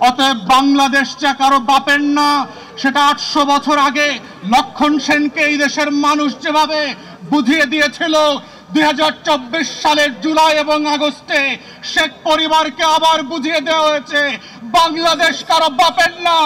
অতএব বাংলাদেশ যে কারো বাপের না, সেটা 800 বছর আগে লক্ষণ সেনকে এই দেশের মানুষ যেভাবে বুঝিয়ে দিয়েছিল, 2024 সালের জুলাই এবং আগস্টে শেখ পরিবারকে আবার বুঝিয়ে দেওয়া হয়েছে বাংলাদেশ কারো বাপের না।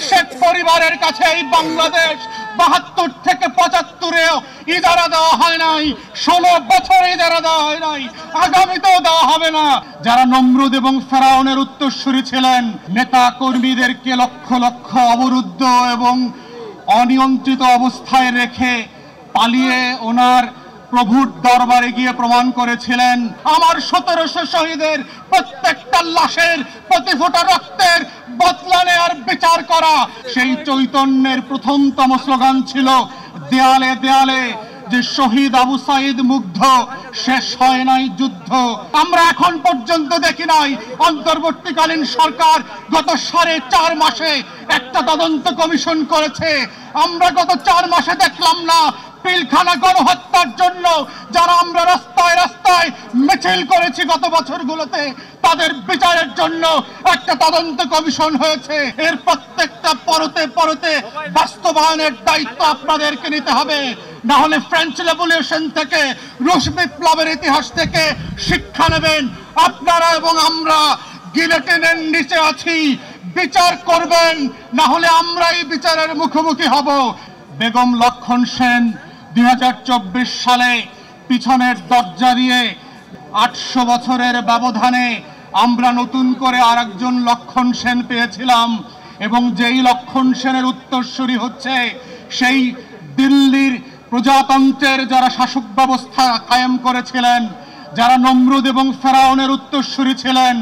শেখ পরিবারের কাছে এই বাংলাদেশ 72 থেকে 75-এও ইজারা দেওয়া হয় নাই, 16 বছর ইজারা দেওয়া হয় নাই, আগামীতেও দেওয়া হবে না। যারা নমরুদ এবং ফেরাউনের উত্তরসূরি ছিলেন, নেতা কর্মীদেরকে লক্ষ লক্ষ অবরুদ্ধ এবং অনিয়ন্ত্রিত অবস্থায় রেখে পালিয়ে ওনার প্রভুর দরবারে গিয়ে প্রমাণ করেছিলেন আমার 1700 শহীদের প্রত্যেকটা লাশের প্রতি ফোঁটা রক্তের বদলা নেয়ার বিচার করা। সেই চৈতন্যের প্রথমতম স্লোগান ছিল দেয়ালে দেয়ালে যে শহীদ আবু সাইদ মুগ্ধ, শেষ হয় নাই যুদ্ধ। আমরা এখন পর্যন্ত দেখি নাই অন্তর্বর্তীকালীন সরকার গত 4.5 মাসে একটা তদন্ত কমিশন করেছে। আমরা গত 4 মাসে দেখলাম না পিলখানা গণহত্যার জন্য যারা আমরা রাস্তায় রাস্তায় মিছিল করেছি গত বছরগুলোতে, তাদের বিচারের জন্য একটা তদন্ত কমিশন হয়েছে। এর প্রত্যেকটা পরতে পরতে বাস্তবায়নের দায়িত্ব আপনাদেরকে নিতে হবে, না হলে ফ্রেঞ্চ রেভলিউশন থেকে, রুশ বিপ্লবের ইতিহাস থেকে শিক্ষা নেবেন আপনারা এবং আমরা। গিলোটিনের নিচে আছি, বিচার করবেন, না হলে আমরাই বিচারের মুখোমুখি হব। বেগম লক্ষণ সেন 2024 সালে পিছনের দরজা দিয়ে 800 বছরের ব্যবধানে আমরা নতুন করে আরেকজন লক্ষণ সেন পেয়েছিলাম, এবং যেই লক্ষণ সেনের উত্তরসূরি হচ্ছে সেই দিল্লির প্রজাতন্ত্রের যারা শাসক ব্যবস্থা কায়েম করেছিলেন, যারা নমরুদ এবং ফেরাউনের উত্তরসূরি ছিলেন,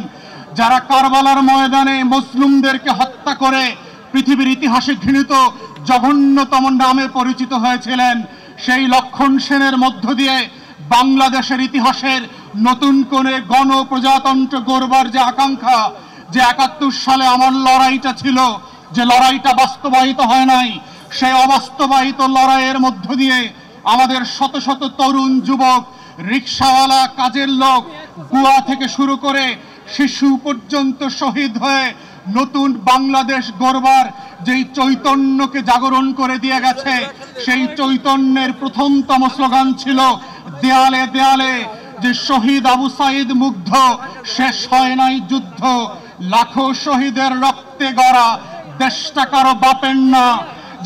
যারা কারবালার ময়দানে মুসলিমদেরকে হত্যা করে পৃথিবীর ইতিহাসে ঘৃণিত জঘন্যতম নামে পরিচিত হয়েছিলেন। সেই লক্ষণ সেনের মধ্য দিয়ে বাংলাদেশের ইতিহাসের নতুন করে গণপ্রজাতন্ত্র গড়বার যে আকাঙ্ক্ষা, যে 71 সালে আমার লড়াইটা ছিল, যে লড়াইটা বাস্তবায়িত হয় নাই, সেই অবাস্তবায়িত লড়াইয়ের মধ্য দিয়ে আমাদের শত শত তরুণ যুবক, রিক্সাওয়ালা, কাজের লোক, বুয়া থেকে শুরু করে শিশু পর্যন্ত শহীদ হয়ে নতুন বাংলাদেশ গড়বার যেই চৈতন্যকে জাগরণ করে দিয়ে গেছে, সেই চৈতন্যের প্রথমতম স্লোগান ছিল দেয়ালে দেয়ালে যে শহীদ আবু সাইদ মুগ্ধ, শেষ হয় নাই যুদ্ধ। লাখো শহীদের রক্তে গড়া দেশটা কারো বাপের না।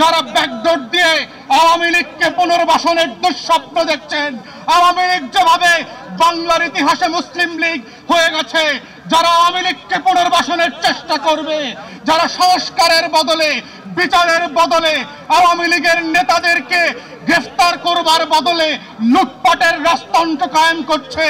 যারা ব্যাকডোর দিয়ে আওয়ামী লীগকে পুনর্বাসনের দুঃস্বপ্ন দেখছেন, আওয়ামী লীগ যেভাবে বাংলার ইতিহাসে মুসলিম লীগ হয়ে গেছে, যারা আওয়ামী লীগকে পুনর্বাসনের চেষ্টা করবে, যারা সংস্কারের বদলে, বিচারের বদলে আওয়ামী লীগের নেতাদেরকে গ্রেফতার করবার বদলে লুটপাটের রাজতন্ত্র কায়েম করছে,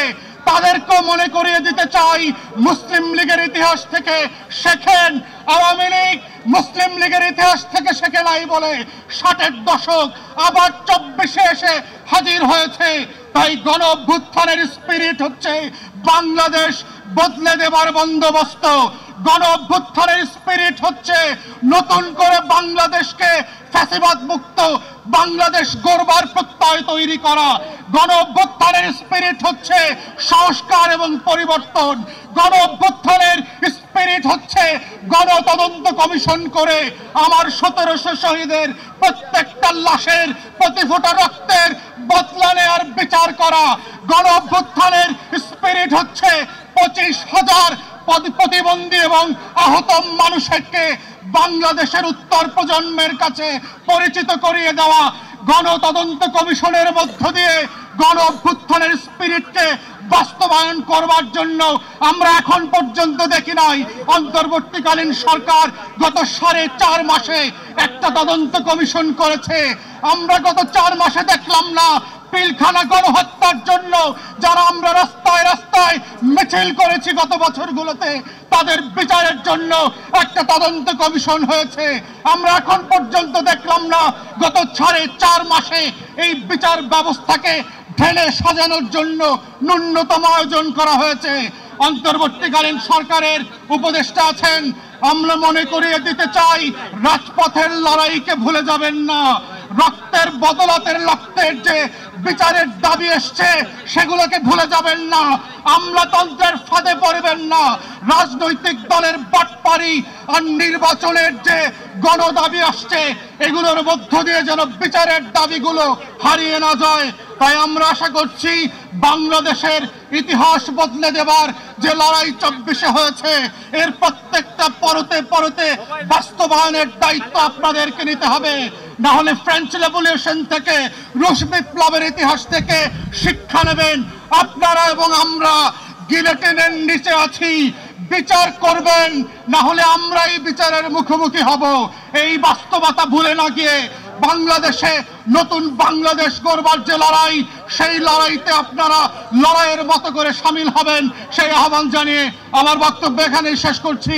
তাদেরকে মনে করিয়ে দিতে চাই মুসলিম লীগের ইতিহাস থেকে শেখেন। আওয়ামী লীগ মুসলিম লীগের ইতিহাস থেকে শেখে নাই বলে 60-এর দশক আবার 24-এ এসে হাজির হয়েছে। তাই গণ অভ্যুত্থানের স্পিরিট হচ্ছে বাংলাদেশ বদলে দেবার বন্দোবস্ত। গণ অভ্যুত্থানের স্পিরিট হচ্ছে নতুন করে বাংলাদেশকে ফ্যাসিবাদ মুক্ত বাংলাদেশ গড়বার প্রত্যয় তৈরি করা। গণ অভ্যুত্থানের স্পিরিট হচ্ছে সংস্কার এবং পরিবর্তন। গণ অভ্যুত্থানের স্পিরিট হচ্ছে গণতদন্ত কমিশন করে আমার 1700 শহীদের প্রত্যেকটা লাশের প্রতি ফোঁটা রক্তের বদলা নেয়ার বিচার করা। গণ অভ্যুত্থানের স্পিরিট হচ্ছে 25,000 প্রতিবন্ধী এবং আহত মানুষকে বাংলাদেশের উত্তর প্রজন্মের কাছে পরিচিত করিয়ে দেওয়া। গণতদন্ত কমিশনের মধ্য দিয়ে গণ অভ্যুত্থানের স্পিরিটকে বাস্তবায়ন করবার জন্য আমরা এখন পর্যন্ত দেখি নাই অন্তর্বর্তীকালীন সরকার গত 4.5 মাসে একটা তদন্ত কমিশন করেছে। আমরা গত 4 মাসে দেখলাম না পিলখানা গণহত্যার জন্য যারা আমরা রাস্তায় রাস্তায় মিছিল করেছি গত বছরগুলোতে, তাদের বিচারের জন্য একটা তদন্ত কমিশন হয়েছে। আমরা এখন পর্যন্ত দেখলাম না গত 4.5 মাসে এই বিচার ব্যবস্থাকে ঢেলে সাজানোর জন্য ন্যূনতম আয়োজন করা হয়েছে। অন্তর্বর্তীকালীন সরকারের উপদেষ্টা আছেন, আমরা মনে করিয়ে দিতে চাই রাজপথের লড়াইকে ভুলে যাবেন না। রক্ত রক্তের বদলাতের রক্তের যে বিচারের দাবি এসছে সেগুলোকে ভুলে যাবেন না। আমলাতন্ত্রের ফাঁদে পড়বেন না। রাজনৈতিক দলের বাটপারি আর নির্বাচনের যে গণদাবি আসছে এগুলোর মধ্য দিয়ে যেন বিচারের দাবিগুলো হারিয়ে না যায়। তাই আমরা আশা করছি বাংলাদেশের ইতিহাস বদলে দেবার যে লড়াই 24-এ হয়েছে এর প্রত্যেকটা পরতে পরতে বাস্তবায়নের দায়িত্ব আপনাদেরকে নিতে হবে। না হলে ফ্রেঞ্চ রেভলিউশন থেকে রুশ বিপ্লবের ইতিহাস থেকে শিক্ষা নেবেন। আপনারা এবং আমরা গিলোটিনের নিচে আছি, বিচার করবেন, না হলে আমরা এই বিচারের মুখোমুখি হব। এই বাস্তবতা ভুলে না গিয়ে বাংলাদেশে নতুন বাংলাদেশ গড়বার যে লড়াই, সেই লড়াইতে আপনারা লড়াইয়ের মতো করে সামিল হবেন সেই আহ্বান জানিয়ে আমার বক্তব্য এখানেই শেষ করছি।